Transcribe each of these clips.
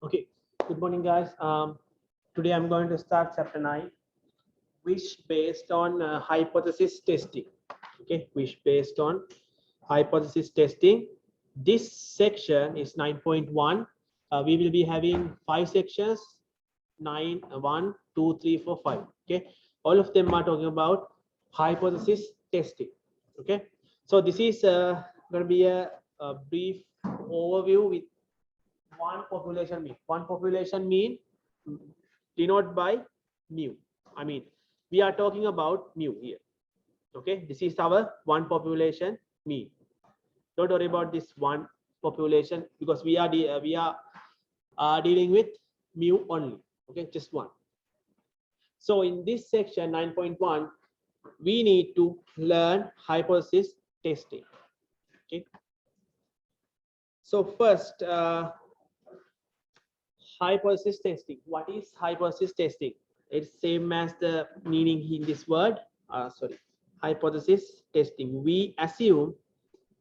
Okay, good morning, guys. Today I'm going to start chapter 9, which based on hypothesis testing. Okay, which based on hypothesis testing. This section is 9.1. We will be having 5 sections: 9, 1, 2, 3, 4, 5. Okay, all of them are talking about hypothesis testing. Okay, so this is going to be a brief overview with one population mean. One population mean denoted by mu. I mean, we are talking about mu here. Okay, this is our one population mean. Don't worry about this one population because we are dealing with mu only. Okay, just one. So in this section 9.1, we need to learn hypothesis testing. Okay. So first, hypothesis testing. What is hypothesis testing? It's same as the meaning in this word. Sorry, hypothesis testing. We assume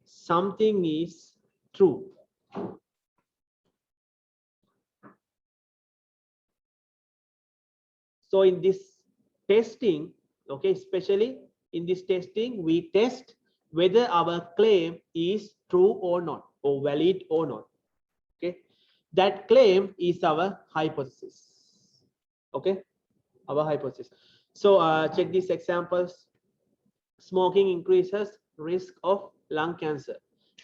something is true. So in this testing, okay, especially in this testing, we test whether our claim is true or not, or valid or not. Okay, that claim is our hypothesis. Okay, our hypothesis. So check these examples. Smoking increases risk of lung cancer.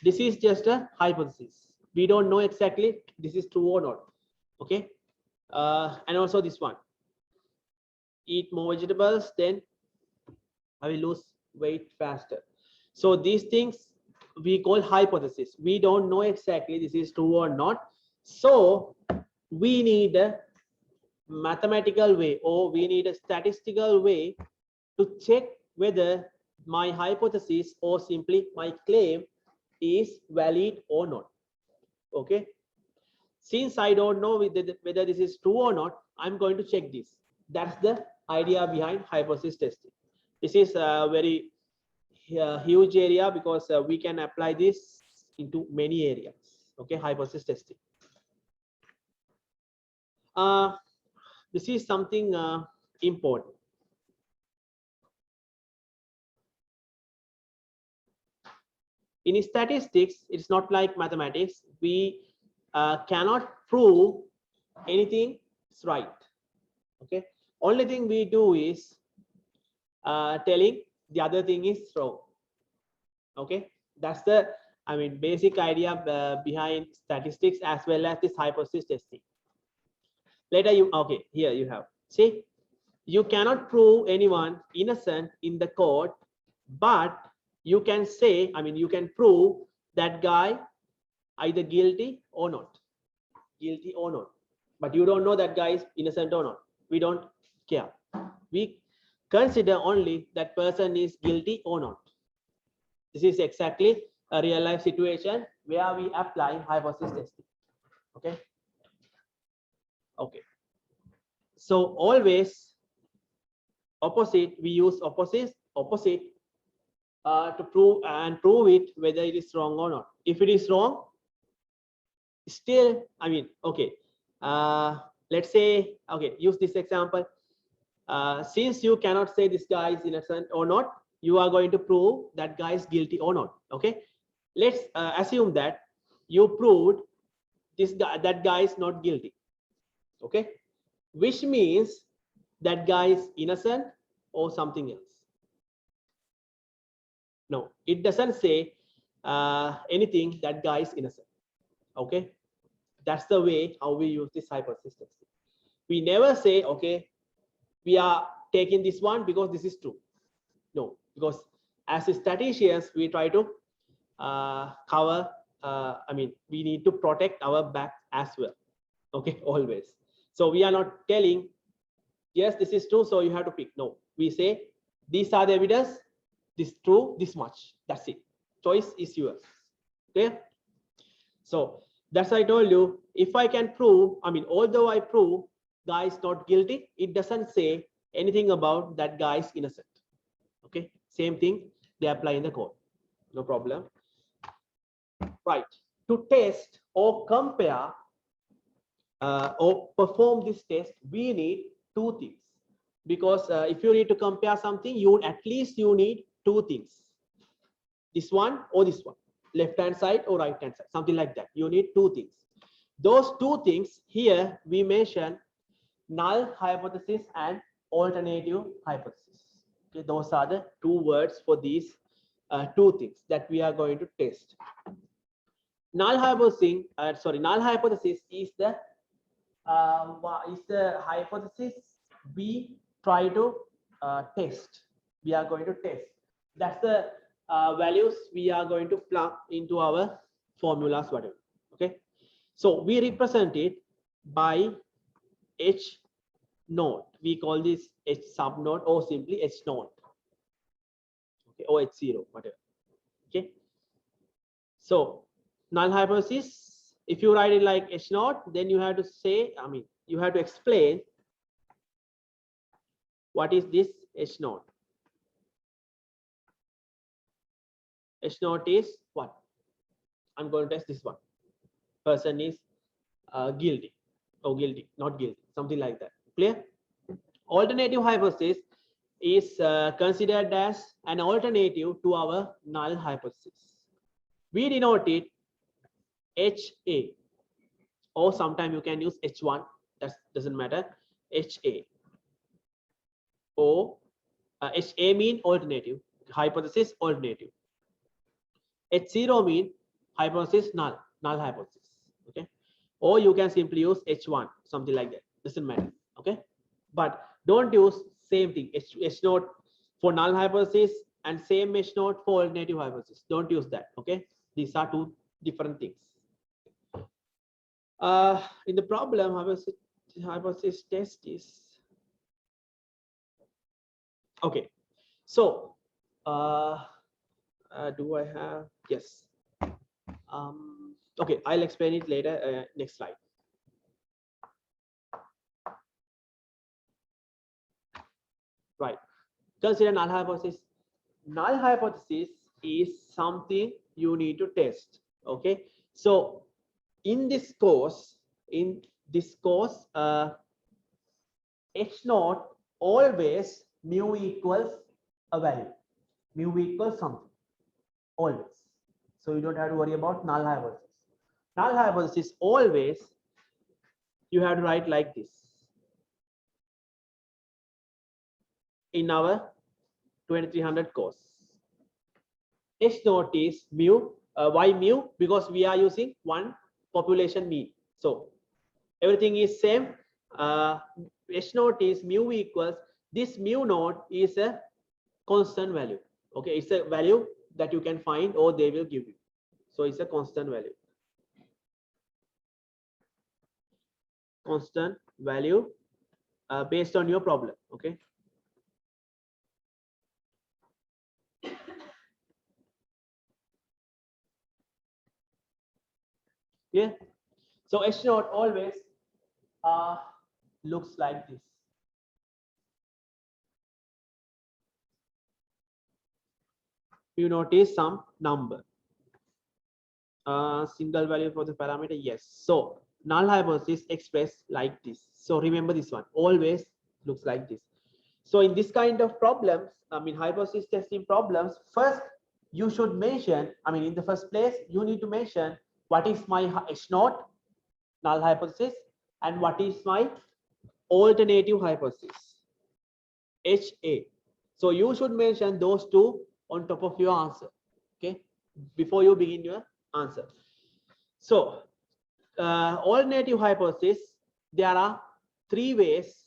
This is just a hypothesis. We don't know exactly this is true or not. Okay, and also this one. Eat more vegetables, then I will lose weight faster. So these things we call hypothesis. We don't know exactly this is true or not. So we need a mathematical way, or we need a statistical way to check whether my hypothesis or simply my claim is valid or not. Okay, since I don't know whether this is true or not, I'm going to check this. That's the idea behind hypothesis testing. This is a very huge area because we can apply this into many areas. Okay, hypothesis testing. This is something important. In statistics, it's not like mathematics. We cannot prove anything is right. Okay, only thing we do is telling the other thing is wrong. Okay, that's the basic idea behind statistics as well as this hypothesis testing. Later you, okay, here you have, see, you cannot prove anyone innocent in the court, but you can say, you can prove that guy either guilty or not, but you don't know that guy is innocent or not. We don't care. We consider only that person is guilty or not. This is exactly a real life situation where we apply hypothesis testing. Okay, okay, so always opposite, we use opposite to prove it whether it is wrong or not. If it is wrong, still, okay, let's say, okay, use this example. Since you cannot say this guy is innocent or not, you are going to prove that guy is guilty or not. Okay, let's assume that you proved that guy is not guilty. Okay, which means that guy is innocent or something else. No, it doesn't say anything that guy is innocent. Okay, that's the way how we use this hypothesis testing. We never say, okay, we are taking this one because this is true. No, because as statisticians, we try to cover, we need to protect our back as well. Okay, always. So we are not telling, yes, this is true, so you have to pick. No, we say, these are the evidence, this true, this much. That's it. Choice is yours. Okay. So that's why I told you, if I can prove, although I prove guy is not guilty, it doesn't say anything about that guy is innocent. Okay, same thing they apply in the court. No problem. Right. To test or compare or perform this test, we need two things. Because if you need to compare something, you at least you need two things. This one or this one, left hand side or right hand side, something like that. You need two things. Those two things here we mention null hypothesis and alternative hypothesis. Okay, those are the two words for these two things that we are going to test. Null hypothesis is the hypothesis we try to test. We are going to test. That's the values we are going to plug into our formulas, whatever. Okay, so we represent it by H naught. We call this H sub naught or simply H naught. Okay, or H0, whatever. Okay, so null hypothesis, if you write it like H naught, then you have to say, I mean, you have to explain what is this H naught. H naught is what? I'm going to test this one. Person is guilty or guilty, not guilty, something like that. Clear? Alternative hypothesis is considered as an alternative to our null hypothesis. We denote it HA, or sometimes you can use H1, that doesn't matter. HA, or HA mean alternative, hypothesis alternative. H0 mean hypothesis null hypothesis. Okay, or you can simply use H1, something like that, doesn't matter. Okay, but don't use same thing, H naught for null hypothesis and same H naught for alternative hypothesis. Don't use that. Okay, these are two different things. In the problem, hypothesis test is okay. So do I have? Yes. Okay, I'll explain it later. Next slide. Right. Consider null hypothesis. Null hypothesis is something you need to test. Okay. So in this course, H naught always mu equals a value. Mu equals something always. So you don't have to worry about null hypothesis. Null hypothesis always you have to write like this. In our 2300 course, H naught is mu. Why mu? Because we are using one population mean. So everything is same. H naught is mu equals, this mu naught is a constant value. Okay, it's a value that you can find or they will give you. So it's a constant value. Constant value based on your problem. Okay. Yeah. So H naught always looks like this. You notice some number. Single value for the parameter. Yes. So null hypothesis expressed like this. So remember this one. Always looks like this. So in this kind of problems, I mean hypothesis testing problems, first you should mention, I mean in the first place, you need to mention what is my H naught null hypothesis and what is my alternative hypothesis HA. So you should mention those two on top of your answer, okay, before you begin your answer. So alternative hypothesis, there are three ways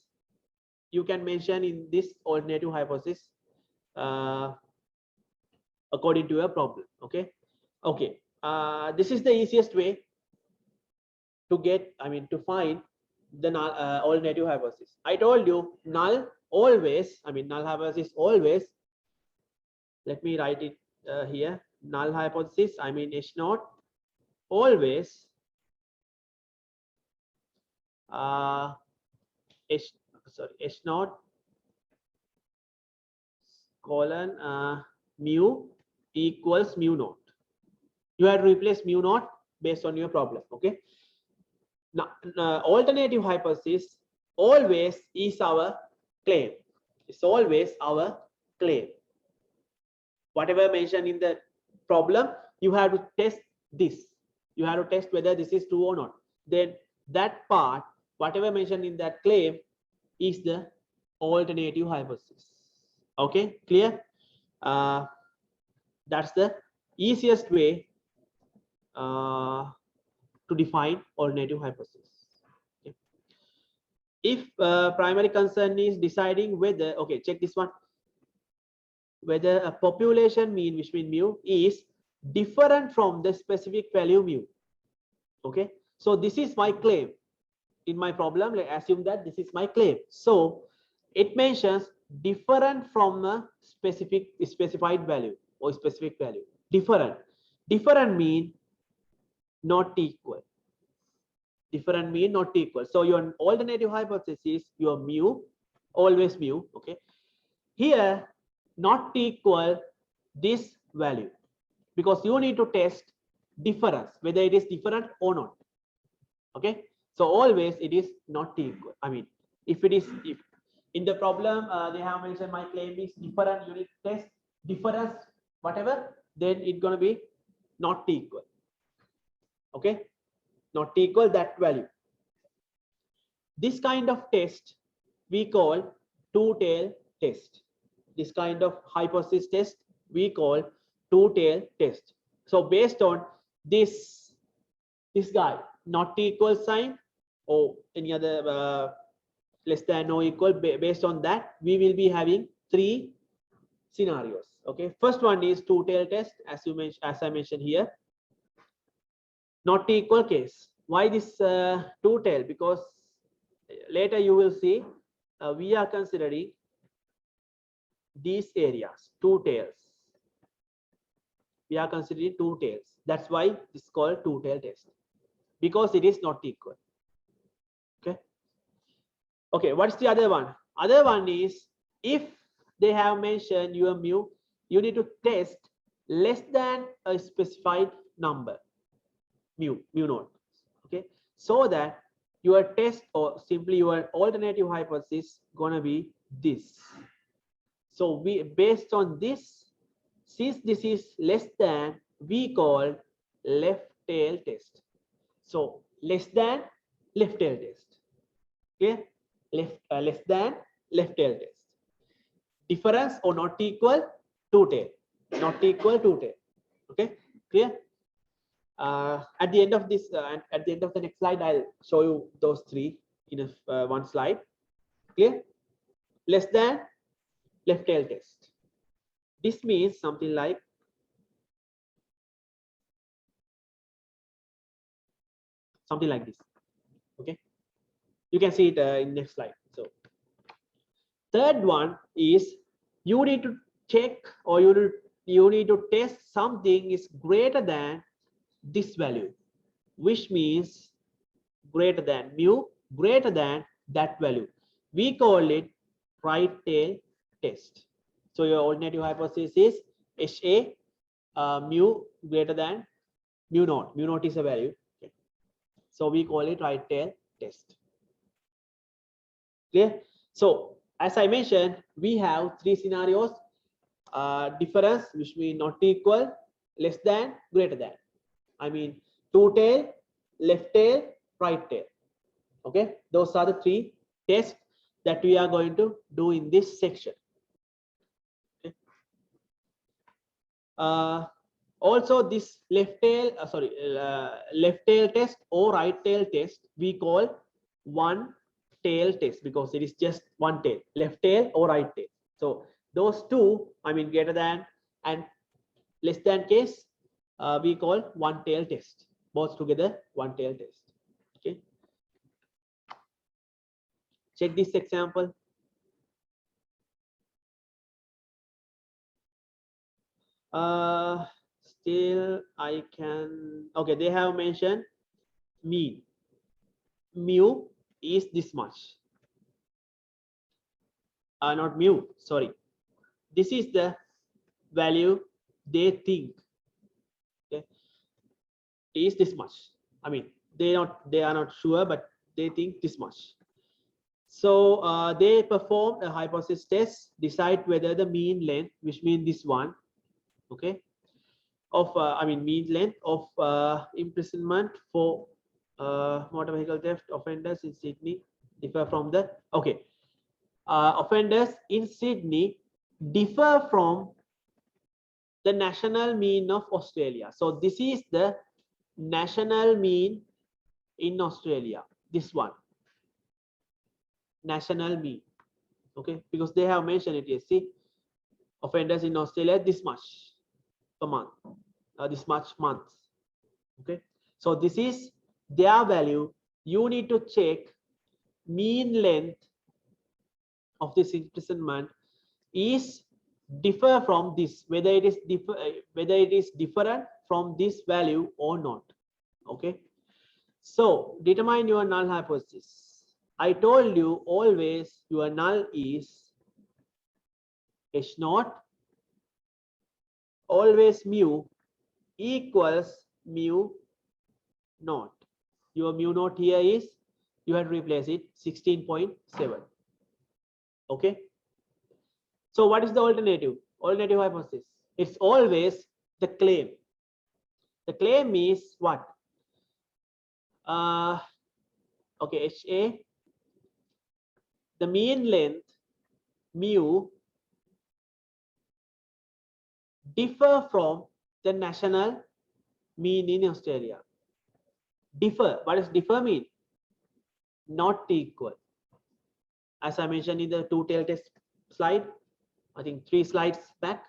you can mention in this alternative hypothesis according to your problem. Okay, this is the easiest way to get, I mean to find the null, alternative hypothesis. I told you null always, I mean null hypothesis always, let me write it here, null hypothesis, I mean H naught always H naught colon mu equals mu naught. You have to replace mu naught based on your problem. Okay, Now, alternative hypothesis always is our claim. It's always our claim. Whatever mentioned in the problem, you have to test this. You have to test whether this is true or not. Then that part, whatever mentioned in that claim, is the alternative hypothesis. Okay, clear? That's the easiest way to define alternative hypothesis. Okay. If primary concern is deciding whether, okay, check this one, whether a population mean, which mean mu, is different from the specific value mu. Okay, so this is my claim in my problem. Let's assume that this is my claim. So it mentions different from a specified value or specific value. Different mean not equal. Different mean not equal. So your alternative hypothesis is your mu, always mu. Okay, here not equal this value, because you need to test difference, whether it is different or not. Okay, so always it is not equal. I mean, if it is, if in the problem they have mentioned my claim is different, you need to test difference whatever, then it's going to be not equal. Okay, not equal that value. This kind of test we call two-tailed test. This kind of hypothesis test we call two-tailed test. So based on this guy, not equal sign or any other less than or equal, based on that we will be having three scenarios. Okay, first one is two-tailed test, as I mentioned here. Not equal case. Why this two-tailed? Because later you will see we are considering these areas, two tails. We are considering two tails. That's why it's called two-tailed test, because it is not equal. Okay. Okay, what's the other one? Other one is, if they have mentioned your mu, you need to test less than a specified number, mu naught. Okay, so that your test, or simply your alternative hypothesis, gonna be this. So we, based on this, since this is less than, we call left tail test. So less than left tail test. Okay, less than left tail test. Difference or not equal, two tail. Not equal, two tail. Okay, clear? At the end of this, at the end of the next slide, I'll show you those three in a, one slide. Clear? Less than left tail test. This means something like this. Okay, you can see it in next slide. So third one is, you need to check, or you need to test something is greater than this value, which means greater than mu, greater than that value. We call it right tail test. So your alternative hypothesis is HA, mu greater than mu naught. Mu naught is a value. Okay. So we call it right tail test. Clear? So as I mentioned, we have three scenarios: difference, which means not equal, less than, greater than. I mean, two tail, left tail, right tail. Okay, those are the three tests that we are going to do in this section. Okay. Also, this left tail, left tail test or right tail test, we call one tail test, because it is just one tail, left tail or right tail. So those two, I mean, greater than and less than case, we call one tail test. Both together, one tail test. Okay. Check this example. Still I can, okay, they have mentioned mean. Mu is this much. Not mu, sorry. This is the value they think. Okay, is this much. I mean, they are not sure, but they think this much. So they performed a hypothesis test, decide whether the mean length, which means this one, okay, of mean length of imprisonment for motor vehicle theft offenders in Sydney differ from the offenders in Sydney differ from the national mean of Australia. So this is the national mean in Australia, this one, national mean, okay, because they have mentioned it here. See, offenders in Australia this much per month, this much months, okay. So this is their value. You need to check mean length of this imprisonment is differ from this, whether it is different from this value or not, okay. So determine your null hypothesis. I told you always your null is H naught, always mu equals mu naught. Your mu naught here is, you have to replace it 16.7, okay. So what is the alternative hypothesis? It's always the claim. The claim is what? Okay, HA, the mean length mu differ from the national mean in Australia. Differ, what does differ mean? Not equal. As I mentioned in the two-tailed test slide, I think 3 slides back,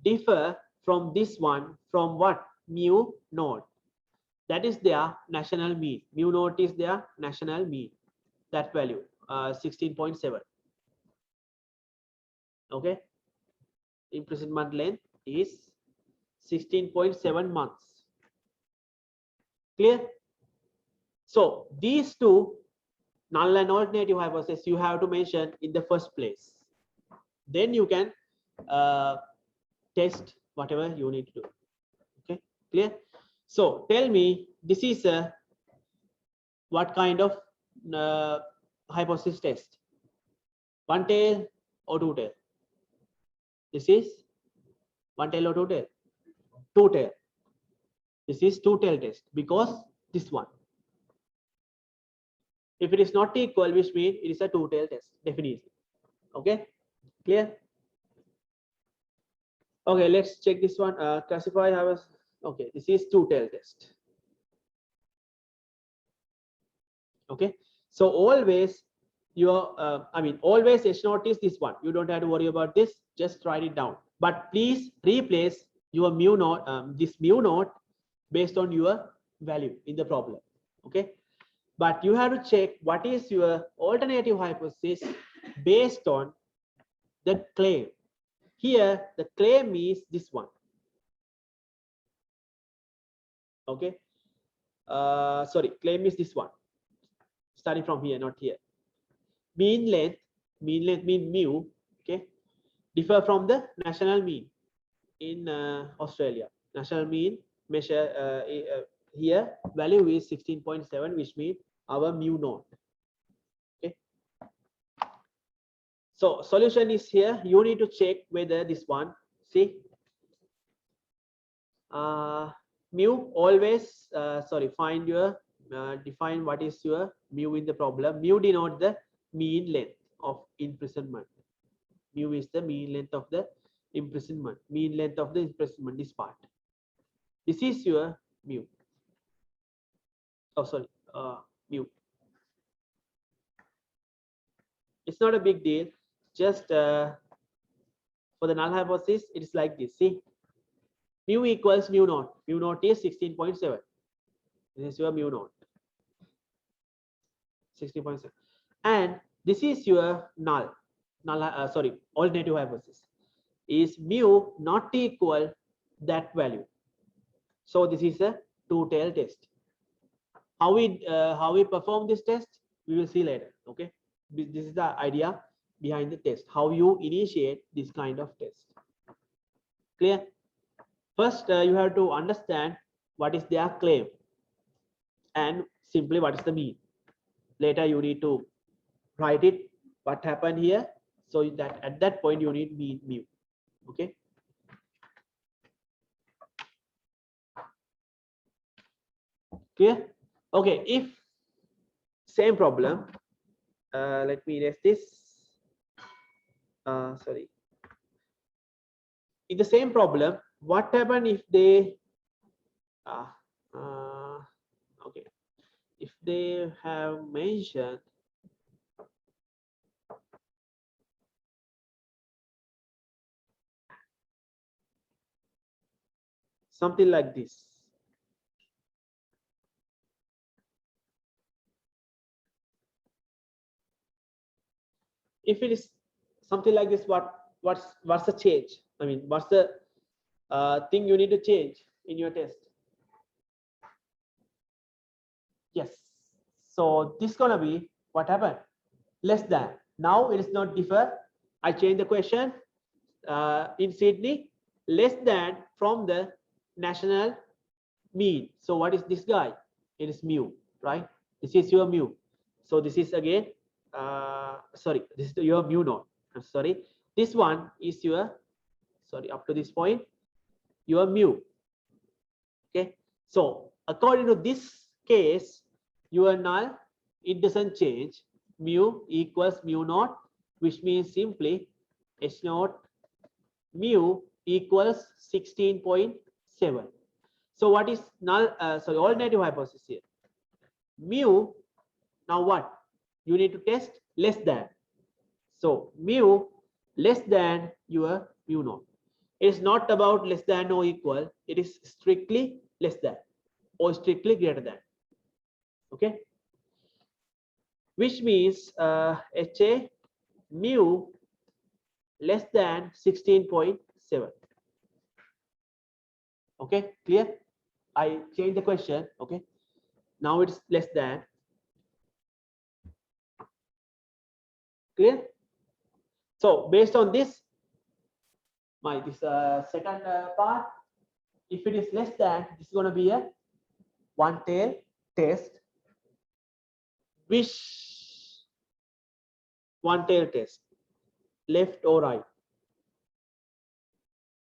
differ from this one, from what? Mu naught. That is their national mean. Mu naught is their national mean. That value, 16.7. Okay. Imprisonment length is 16.7 months. Clear? So these two null and alternative hypotheses you have to mention in the first place. Then you can test whatever you need to do. Okay, clear? So tell me, this is a what kind of hypothesis test? One tail or two tail? This is one tail or two tail? Two tail. This is two tail test because this one. If it is not equal, which means it is a two tail test, definitely. Okay, clear? Okay, let's check this one. Classify how. Okay, this is two tail test. Okay, so always your always H naught is this one. You don't have to worry about this, just write it down, but please replace your mu naught, this mu naught based on your value in the problem. Okay, but you have to check what is your alternative hypothesis based on the claim. Here the claim is this one. Okay, sorry, claim is this one, starting from here, not here. Mean length mean mu, okay, differ from the national mean in Australia. National mean measure here value is 16.7, which means our mu naught. Okay, so solution is here. You need to check whether this one, see, mu always find your define what is your mu in the problem. Mu denote the mean length of imprisonment. Mu is the mean length of the imprisonment, mean length of the imprisonment, this part. This is your mu. Oh, sorry, mu. It's not a big deal. Just for the null hypothesis, it is like this. See, mu equals mu naught. Mu naught is 16.7. This is your mu naught. 16.7. And this is your alternative hypothesis. Is mu not equal that value? So this is a two-tail test. How we perform this test, we will see later. Okay, this is the idea behind the test, how you initiate this kind of test. Clear? First you have to understand what is their claim and simply what is the mean. Later you need to write it what happened here, so that at that point you need mean mu. Okay. Clear? Okay, if same problem, let me erase this. Sorry. In the same problem, what happen if they okay, if they have mentioned something like this. If it is something like this, what's the change? I mean, what's the thing you need to change in your test? Yes. So this gonna be what happened? Less than. Now it is not differ. I change the question in Sydney, less than from the national mean. So what is this guy? It is mu, right? This is your mu. So this is again, sorry, this is your mu naught. I'm sorry. This one is your, sorry, up to this point, your mu. Okay. So according to this case, your null, it doesn't change. Mu equals mu naught, which means simply h naught mu equals 16.7. So what is null? Sorry, alternative hypothesis here. Mu. Now what? You need to test less than. So mu less than your mu naught. It is not about less than or equal. It is strictly less than or strictly greater than. Okay. Which means HA mu less than 16.7. Okay, clear? I changed the question. Okay, now it's less than. Clear? So based on this, my this second part, if it is less than, this is going to be a one tail test. Which one tail test? Left or right?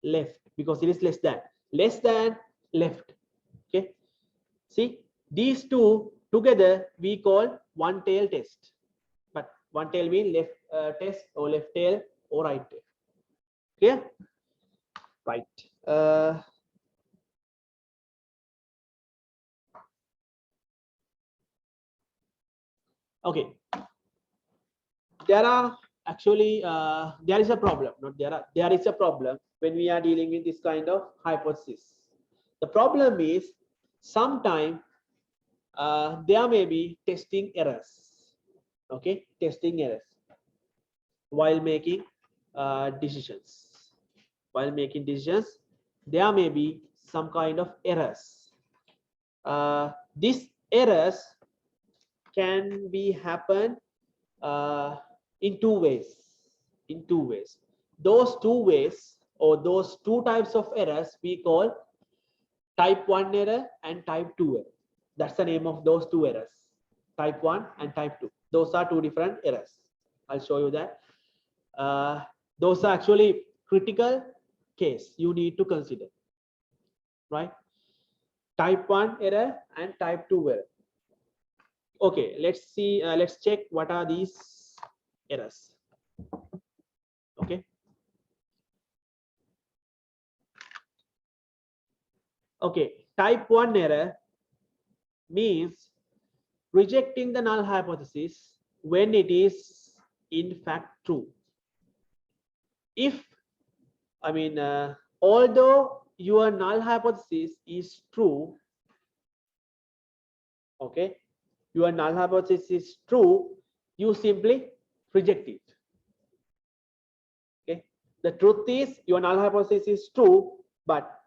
Left, because it is less than. Less than, left. Okay. See, these two together we call one tail test. But one tail means left test or left tail or right tail. Okay. Right. Okay. There are actually there is a problem. Not there are. There is a problem when we are dealing with this kind of hypothesis. The problem is sometimes there may be testing errors. Okay, testing errors while making decisions. While making decisions, there may be some kind of errors. These errors can be happen in two ways. In two ways. Those two ways or those two types of errors we call type 1 error and type 2 error. That's the name of those two errors. Type 1 and type 2. Those are two different errors. I'll show you that. Those are actually critical case you need to consider. Right? Type 1 error and type 2 error. Okay, let's see, let's check what are these errors. Okay. Okay, type 1 error means rejecting the null hypothesis when it is in fact true. If, I mean, although your null hypothesis is true, okay, your null hypothesis is true, you simply reject it. Okay, the truth is your null hypothesis is true, but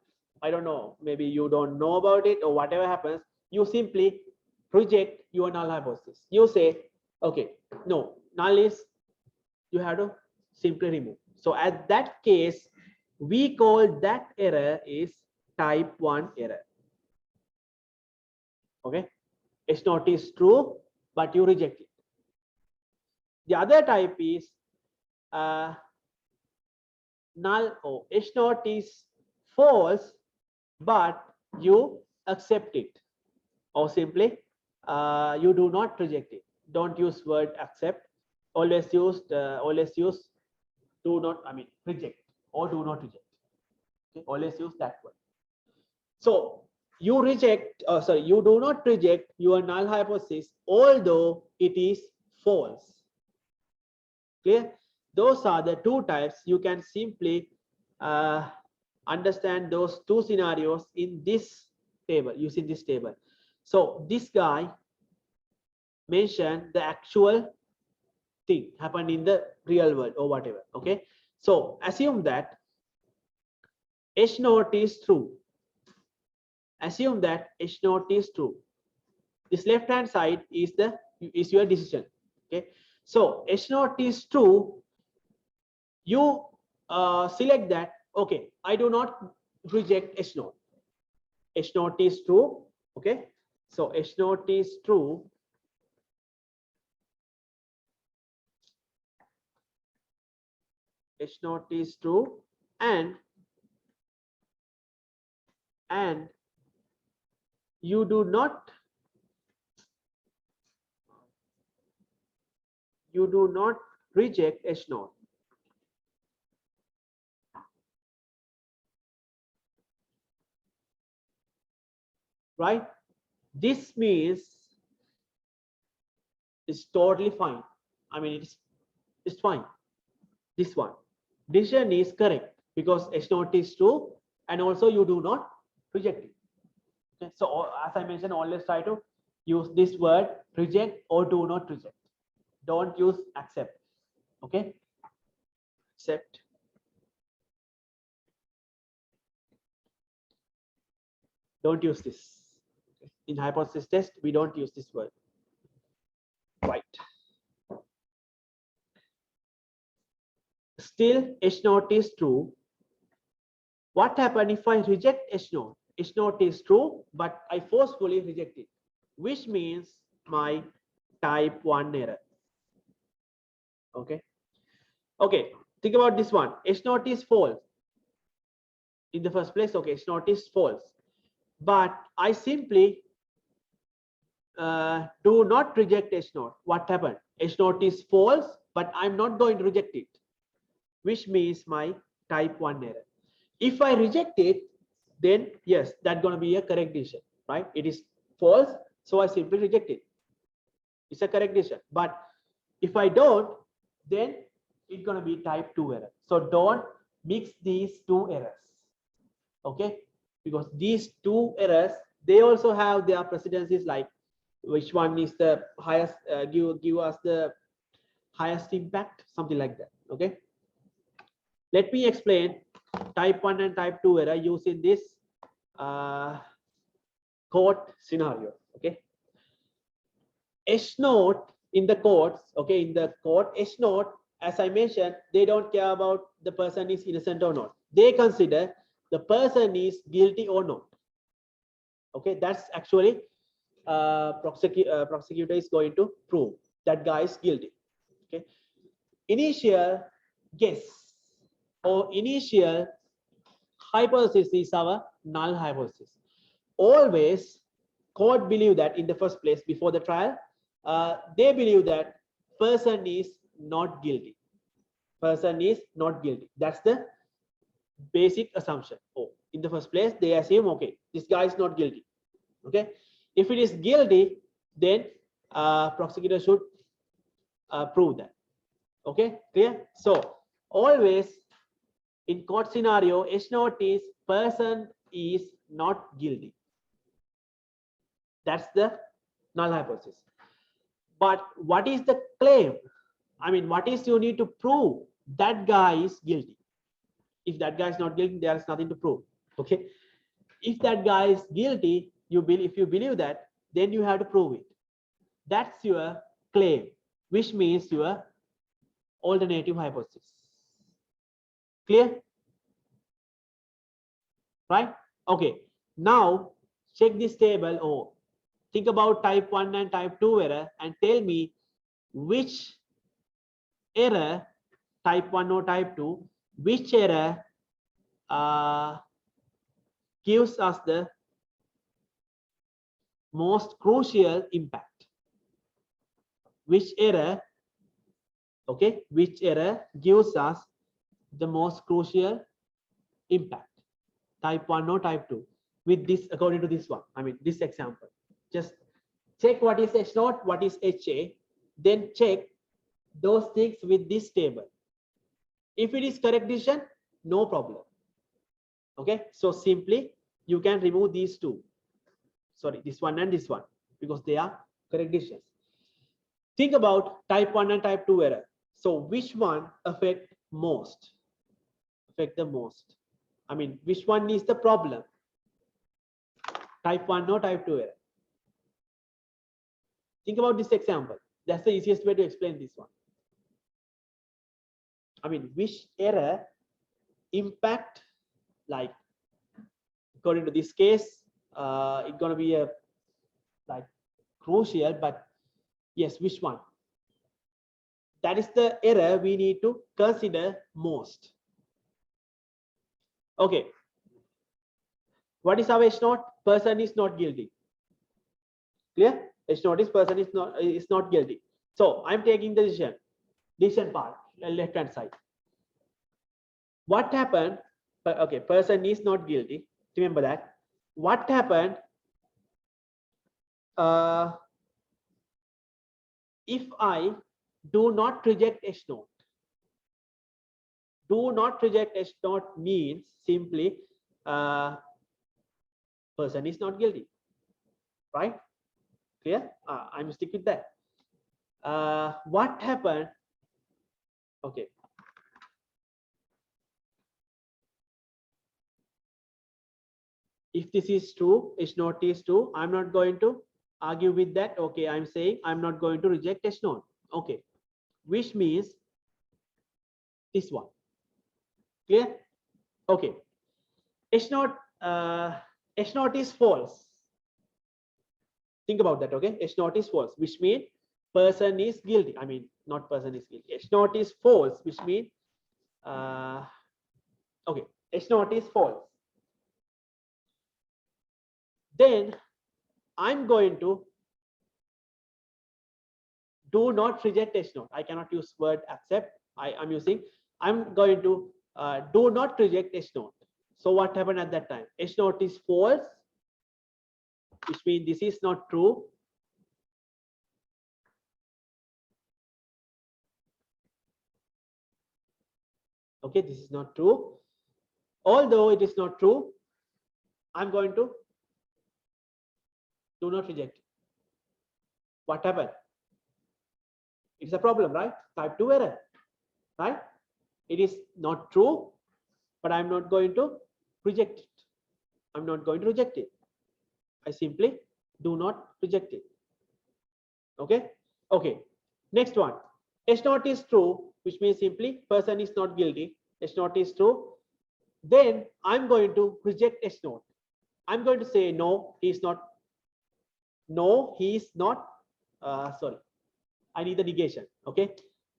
I don't know, maybe you don't know about it or whatever happens, you simply reject your null hypothesis. You say, okay, no, null is, you have to simply remove. So at that case, we call that error is type 1 error. Okay. H0 is true, but you reject it. The other type is null or H0 is false, but you accept it, or simply you do not reject it. Don't use word accept. Always use do not, reject or do not reject. Okay? Always use that word. So you reject, you do not reject your null hypothesis, although it is false. Clear? Those are the two types. You can simply understand those two scenarios in this table, using this table. So this guy mentioned the actual thing happened in the real world or whatever. Okay, so assume that H0 is true. Assume that H0 is true. This left hand side is your decision. Okay, so H0 is true. You select that. Okay, I do not reject H0. H0 is true. Okay, so H0 is true. H0 is true, and you do not reject H0. Right? This means it's totally fine. I mean, it's fine. This one decision is correct because H0 is true, and also you do not reject it. Okay? So as I mentioned, always try to use this word reject or do not reject. Don't use accept. Okay, accept. Don't use this. In hypothesis test, we don't use this word. Right. Still, H0 is true. What happens if I reject H0? H0 is true, but I forcefully reject it, which means my type 1 error. Okay. Okay. Think about this one. H0 is false. In the first place, okay, H0 is false. But I simply do not reject H0. What happened? H0 is false, but I'm not going to reject it, which means my type 1 error. If I reject it, then yes, that's going to be a correct decision, right? It is false, so I simply reject it. It's a correct decision. But if I don't, then it's going to be type 2 error. So don't mix these two errors. Okay, because these two errors, they also have their precedences, like which one is the highest, give us the highest impact, something like that. Okay, let me explain type 1 and type 2 error using this court scenario. Okay, H0 in the courts, okay, in the court, H0, as I mentioned, they don't care about the person is innocent or not. They consider the person is guilty or not. Okay, that's actually prosecutor is going to prove that guy is guilty. Okay, initial guess or initial hypothesis is our null hypothesis. Always court believe that in the first place before the trial, they believe that person is not guilty. Person is not guilty. That's the basic assumption. Oh, in the first place, they assume, okay, this guy is not guilty. Okay, if it is guilty, then prosecutor should prove that. Okay, clear? So always in court scenario, H0 is person is not guilty. That's the null hypothesis. But what is the claim? I mean, what is you need to prove that guy is guilty? If that guy is not guilty, there is nothing to prove. Okay, if that guy is guilty, if you believe that, then you have to prove it. That's your claim, which means your alternative hypothesis. Clear? Right? Okay, now check this table. Oh, think about type 1 and type 2 error and tell me which error, type 1 or type 2, which error gives us the most crucial impact. Which error, okay, which error gives us the most crucial impact, type 1 or type 2, with this, according to this one, I mean this example. Just check what is H0, what is HA, then check those things with this table. If it is correct decision, no problem. Okay, so simply you can remove these two, sorry, this one and this one, because they are correct decisions. Think about type 1 and type 2 error. So which one affect the most? I mean, which one is the problem? Type 1 or type 2 error? Think about this example. That's the easiest way to explain this one. I mean, which error impact, like according to this case, it's gonna be a like crucial, but yes, which one? That is the error we need to consider most. Okay. What is our H0? Person is not guilty. Clear? H0 is person is not guilty. So I'm taking the decision part, left hand side. What happened? Okay, person is not guilty. Remember that. What happened if I do not reject H0? Do not reject H0 means simply person is not guilty, right? Clear? I'm stick with that. What happened? Okay. If this is true, H0 is true, I'm not going to argue with that. Okay, I'm saying I'm not going to reject H0. Okay, which means this one. Clear? Okay. H0 is false. Think about that. Okay, H0 is false, which means person is guilty. I mean, not person is guilty. H0 is false, which means okay, H0 is false. Then I'm going to do not reject H0. I cannot use word accept. I'm using. I'm going to do not reject H0. So what happened at that time? H0 is false, which means this is not true. Okay, this is not true. Although it is not true, I'm going to do not reject. What happened? It's a problem, right? Type 2 error, right? It is not true, but I'm not going to reject it. I'm not going to reject it. I simply do not reject it. Okay. Okay. Next one. H0 is true, which means simply person is not guilty. H0 is true. Then I'm going to reject H0. I'm going to say no, he's not. No, he is not. Sorry, I need the negation. Okay.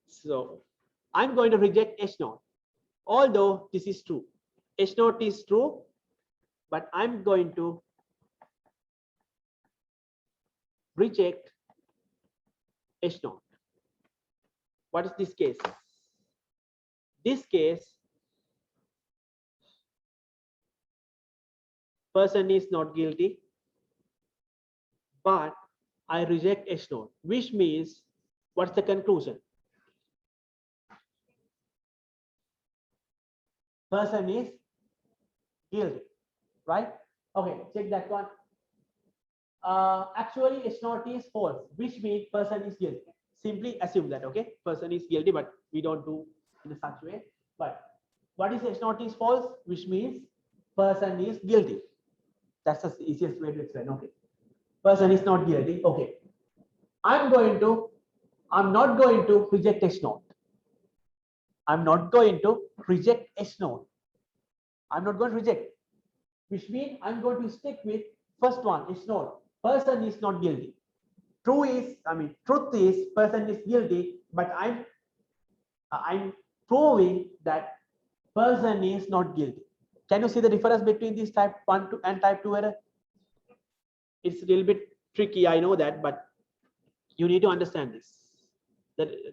So I'm going to reject H0. Although this is true. H0 is true, but I'm going to reject H0. What is this case? This case, person is not guilty, but I reject H0, which means what's the conclusion? Person is guilty, right? Okay, check that one. Actually, H0 is false, which means person is guilty. Simply assume that, okay, person is guilty, but we don't do in a such way. But what is H0 is false, which means person is guilty. That's the easiest way to explain. Okay, person is not guilty. Okay, I'm not going to reject H0. I'm not going to reject H0. I'm not going to reject, which means I'm going to stick with first one, H0. person is not guilty. Truth is person is guilty, but I'm proving that person is not guilty. Can you see the difference between this type 1 and type 2 error? It's a little bit tricky, I know that, but you need to understand this.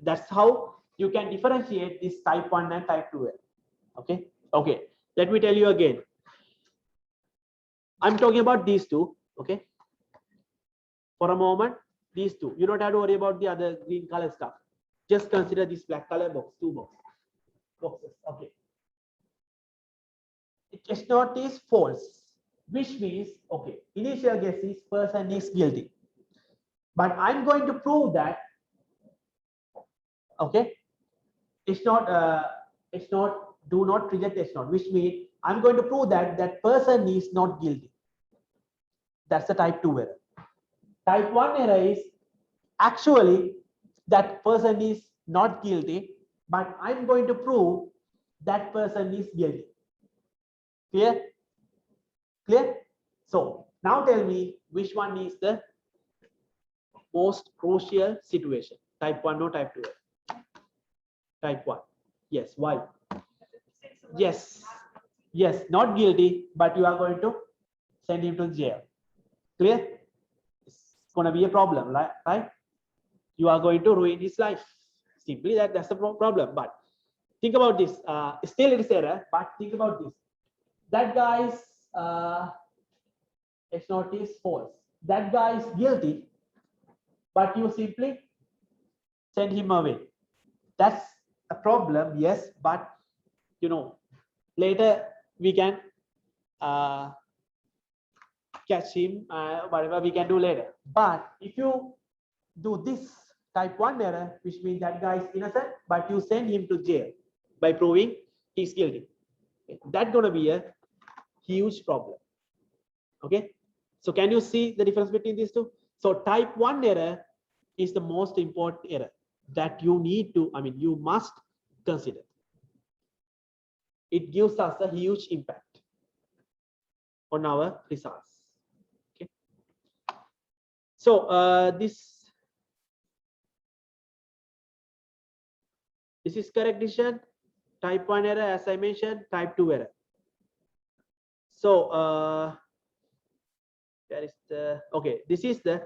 That's how you can differentiate this type 1 and type 2 error. Okay, let me tell you again. I'm talking about these two. Okay, for a moment, these two. You don't have to worry about the other green color stuff. Just consider this black color box, two boxes. Okay, S0 is false, which means, okay, initial guess is person is guilty, but I'm going to prove that, okay, S0 do not reject S0, which means I'm going to prove that that person is not guilty. That's the type 2 error. Type 1 error is actually that person is not guilty, but I'm going to prove that person is guilty. Clear? So now tell me which one is the most crucial situation, type 1 or type 2 error? Type 1. Yes. Why? Yes, not guilty, but you are going to send him to jail. Clear? It's going to be a problem, right? You are going to ruin his life. Simply that's the problem. But think about this. Still it is error, but think about this. That guy's S0 is false. That guy is guilty, but you simply send him away. That's a problem, yes, but you know, later we can catch him, whatever we can do later. But if you do this type 1 error, which means that guy is innocent, but you send him to jail by proving he's guilty, that's going to be a huge problem. Okay, so can you see the difference between these two? So type 1 error is the most important error that you need to, you must consider. It gives us a huge impact on our results. Okay, so this is correct decision. Type 1 error, as I mentioned, type 2 error. So there is the, okay, this is the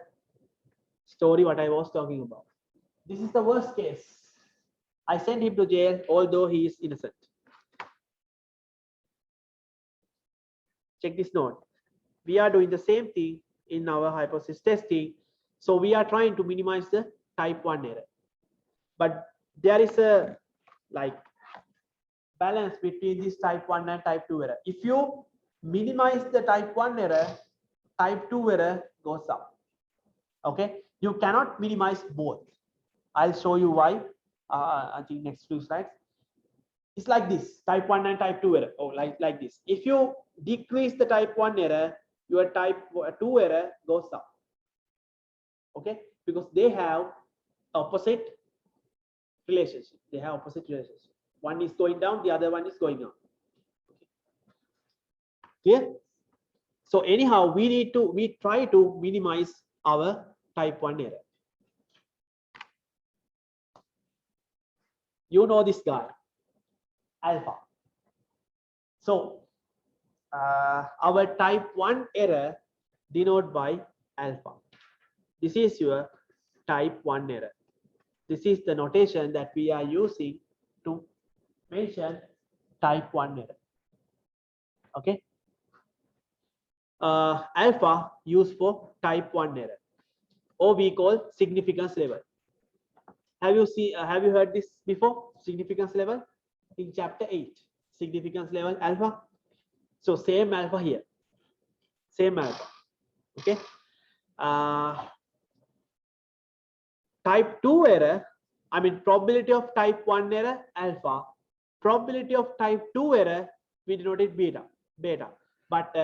story what I was talking about. This is the worst case. I sent him to jail, although he is innocent. Check this note. We are doing the same thing in our hypothesis testing. So we are trying to minimize the type 1 error. But there is a balance between this type 1 and type 2 error. If you minimize the type 1 error, type 2 error goes up. Okay, you cannot minimize both. I'll show you why. I think next few slides. It's like this, type 1 and type 2 error. Oh, like this. If you decrease the type 1 error, your type 2 error goes up. Okay, because they have opposite relationship. One is going down, the other one is going up. Clear? So anyhow, we try to minimize our type 1 error. You know this guy, alpha. So our type 1 error denoted by alpha. This is your type 1 error. This is the notation that we are using to mention type 1 error. Okay. Alpha used for type 1 error, or we call significance level. Have you heard this before? Significance level in chapter 8. Significance level alpha. So same alpha here. Same alpha. Okay. Type 2 error, probability of type 1 error alpha. Probability of type 2 error, we denote it beta. But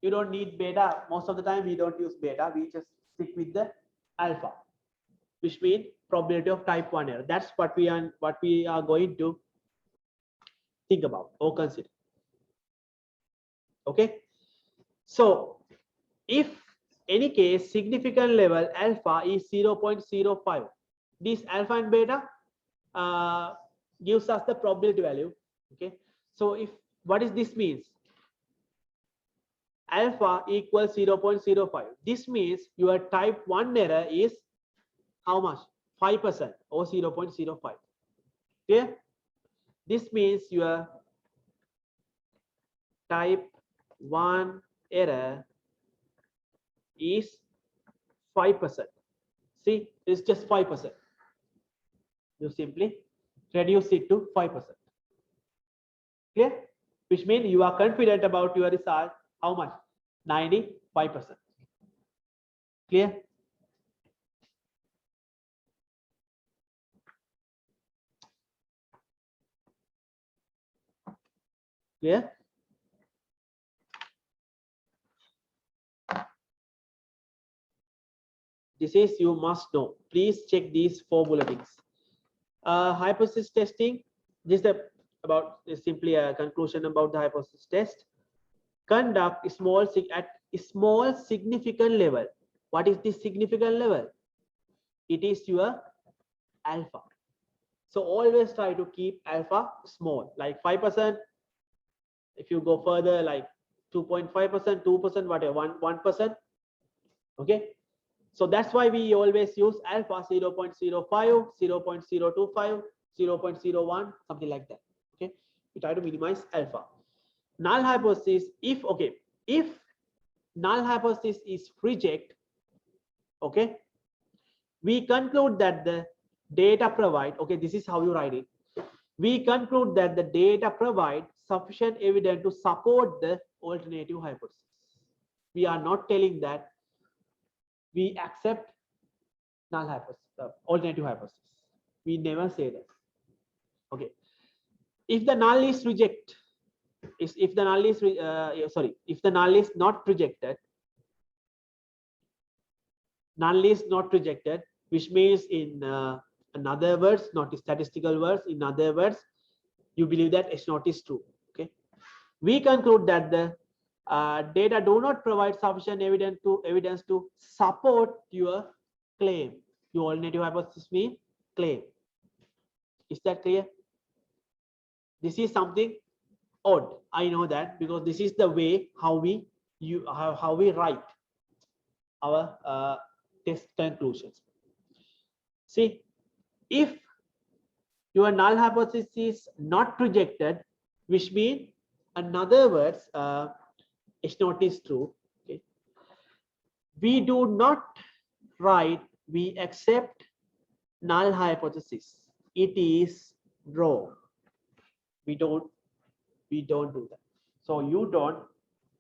you don't need beta. Most of the time we don't use beta. We just stick with the alpha, which means probability of type 1 error. That's what we are going to think about or consider. Okay. So if any case, significant level alpha is 0.05. This alpha and beta gives us the probability value. Okay, so if what is this means? Alpha equals 0.05. This means your type 1 error is how much? 5% or 0.05. Clear? This means your type 1 error is 5%. See, it's just 5%. You simply reduce it to 5%. Clear? Which means you are confident about your result. How much? 95%. Clear? Clear? This is you must know. Please check these 4 bulletins. Hypothesis testing. This is simply a conclusion about the hypothesis test. Conduct at small significant level. What is this significant level? It is your alpha. So always try to keep alpha small, like 5%. If you go further, like 2.5%, 2%, whatever, 1%. Okay. So that's why we always use alpha 0.05, 0.025, 0.01, something like that. Okay. We try to minimize alpha. Null hypothesis, if null hypothesis is reject, okay, we conclude that the data provide, okay, this is how you write it. We conclude that the data provide sufficient evidence to support the alternative hypothesis. We are not telling that we accept null hypothesis, alternative hypothesis. We never say that. Okay. If the null is reject, if the null is if the null is not rejected, null is not rejected, which means in other words, not statistical words, in other words, you believe that H0 is true. Okay. We conclude that the data do not provide sufficient evidence to support your claim. Your alternative hypothesis means claim. Is that clear? This is something odd. I know that, because this is the way how we write our test conclusions. See, if your null hypothesis is not rejected, which means, in other words, H0 is true. Okay. We do not write we accept null hypothesis. It is wrong. We don't do that. So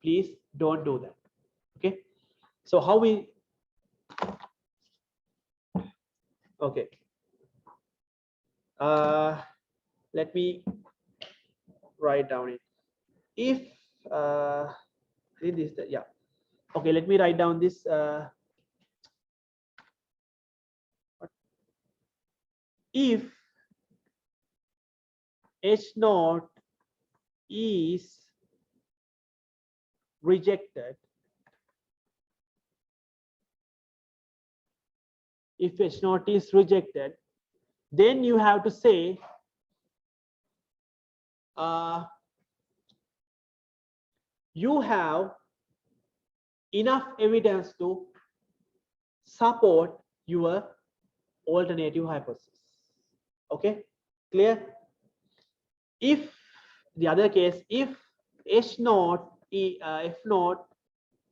please don't do that. Okay. So how we, okay. Let me write down it. If I think this, yeah. Okay, let me write down this. If H0 is rejected, if H0 is rejected, then you have to say you have enough evidence to support your alternative hypothesis. Okay, clear? If the other case, if H0 F0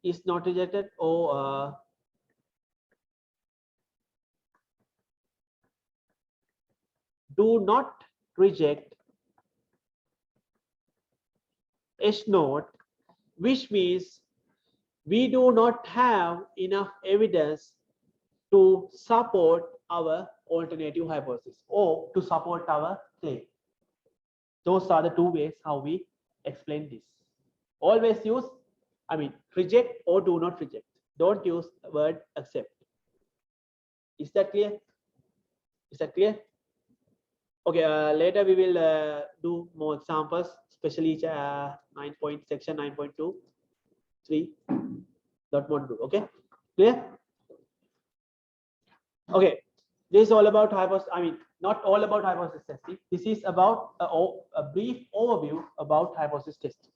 is not rejected, or do not reject H0, which means we do not have enough evidence to support our alternative hypothesis or to support our claim. Those are the 2 ways how we explain this. Always use, reject or do not reject. Don't use the word accept. Is that clear? Is that clear? Okay, later we will do more examples, especially section 9.2, 3.1.2. Okay, Clear? Okay, this is all about hypothesis. I mean, not all about hypothesis testing. This is about a brief overview about hypothesis testing.